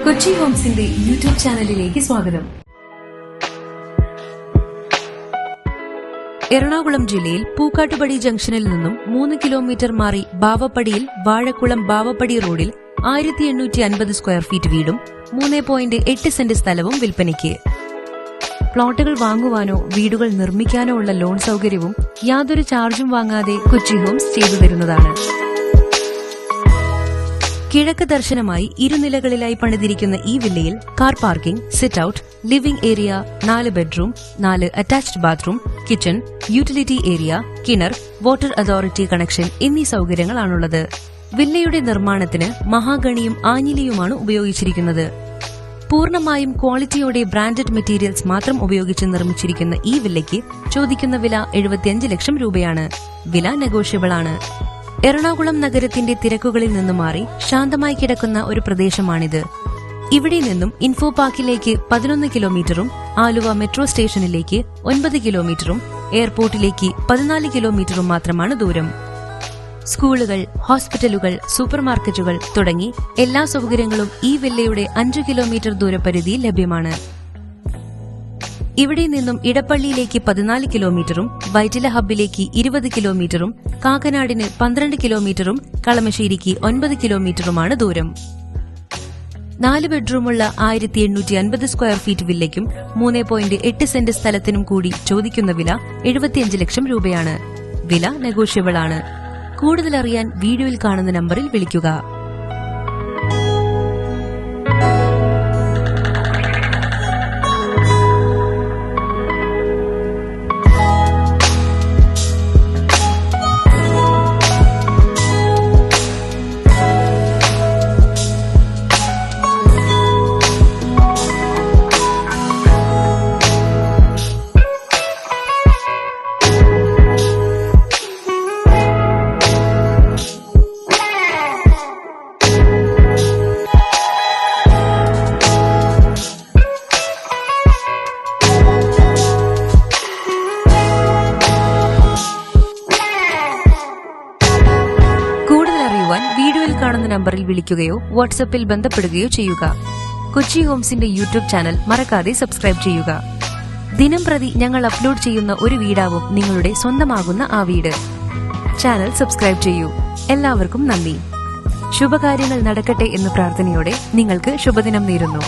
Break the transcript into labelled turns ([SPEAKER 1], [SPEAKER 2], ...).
[SPEAKER 1] Kochi ഹോംസിന്റെ YouTube ചാനലിലേക്ക് സ്വാഗതം. എറണാകുളം ജില്ലയിൽ പൂക്കാട്ടുപടി ജംഗ്ഷനിൽ നിന്നും 3 കിലോമീറ്റർ മാറി ബാവപ്പടിയിൽ വാഴക്കുളം ബാവപ്പടി റോഡിൽ 1850 സ്ക്വയർ ഫീറ്റ് വീടും 3.8 സെന്റ് സ്ഥലവും വിൽപ്പനയ്ക്ക്. പ്ലോട്ടുകൾ വാങ്ങുവാനോ വീടുകൾ നിർമ്മിക്കാനോ ഉള്ള ലോൺ സൗകര്യവും യാതൊരു ചാർജും വാങ്ങാതെ കൊച്ചി ഹോംസ് ചെയ്തു തരുന്നതാണ്. കിഴക്ക് ദർശനമായി ഇരുനിലകളിലായി പണിതിരിക്കുന്ന ഈ വില്ലയിൽ car parking, sit out, living area, 4 bedroom, 4 attached bathroom, kitchen, utility area, കിണർ, വാട്ടർ അതോറിറ്റി കണക്ഷൻ എന്നീ സൗകര്യങ്ങളാണുള്ളത്. വില്ലയുടെ നിർമ്മാണത്തിന് മഹാഗണിയും ആഞ്ഞിലിയുമാണ് ഉപയോഗിച്ചിരിക്കുന്നത്. പൂർണ്ണമായും ക്വാളിറ്റിയോടെ ബ്രാൻഡഡ് മെറ്റീരിയൽസ് മാത്രം ഉപയോഗിച്ച് നിർമ്മിച്ചിരിക്കുന്ന ഈ വില്ലയ്ക്ക് ചോദിക്കുന്ന വില 75 ലക്ഷം രൂപയാണ്. വില നെഗോഷ്യബിൾ ആണ്. എറണാകുളം നഗരത്തിന്റെ തിരക്കുകളിൽ നിന്നു മാറി ശാന്തമായി കിടക്കുന്ന ഒരു പ്രദേശമാണിത്. ഇവിടെ നിന്നും ഇൻഫോ പാർക്കിലേക്ക് 11 കിലോമീറ്ററും ആലുവ മെട്രോ സ്റ്റേഷനിലേക്ക് 9 കിലോമീറ്ററും എയർപോർട്ടിലേക്ക് 14 കിലോമീറ്ററും മാത്രമാണ് ദൂരം. സ്കൂളുകൾ, ഹോസ്പിറ്റലുകൾ, സൂപ്പർമാർക്കറ്റുകൾ തുടങ്ങി എല്ലാ സൗകര്യങ്ങളും ഈ വില്ലയുടെ 5 കിലോമീറ്റർ ദൂരപരിധിയിൽ ലഭ്യമാണ്. ഇവിടെ നിന്നും ഇടപ്പള്ളിയിലേക്ക് 14 കിലോമീറ്ററും വൈറ്റില ഹബ്ബിലേക്ക് 20 കിലോമീറ്ററും കാക്കനാടിന് 12 കിലോമീറ്ററും കളമശ്ശേരിക്ക് 9 കിലോമീറ്ററുമാണ് ദൂരം. 4 ബെഡ്റൂമുള്ള 1850 സ്ക്വയർ ഫീറ്റ് വില്ലയ്ക്കും 3.8 സെന്റ് സ്ഥലത്തിനും കൂടി ചോദിക്കുന്ന വില 75 ലക്ഷം രൂപയാണ്. വില നെഗോഷ്യബിൾ ആണ്. കൂടുതലറിയാൻ വീഡിയോയിൽ കാണുന്ന നമ്പറിൽ വിളിക്കുക. വീഡിയോയിൽ കാണുന്ന നമ്പറിൽ വിളിക്കുകയോ വാട്സ്ആപ്പിൽ ബന്ധപ്പെടുകയോ ചെയ്യുക. കൊച്ചി ഹോംസിന്റെ യൂട്യൂബ് ചാനൽ മറക്കാതെ സബ്സ്ക്രൈബ് ചെയ്യുക. ദിനംപ്രതി ഞങ്ങൾ അപ്ലോഡ് ചെയ്യുന്ന ഒരു വീടാവും നിങ്ങളുടെ സ്വന്തമാകുന്ന ആ വീട്. ചാനൽ സബ്സ്ക്രൈബ് ചെയ്യൂ. എല്ലാവർക്കും നന്ദി. ശുഭകാര്യങ്ങൾ നടക്കട്ടെ എന്ന് പ്രാർത്ഥനയോടെ നിങ്ങൾക്ക് ശുഭദിനം നേരുന്നു.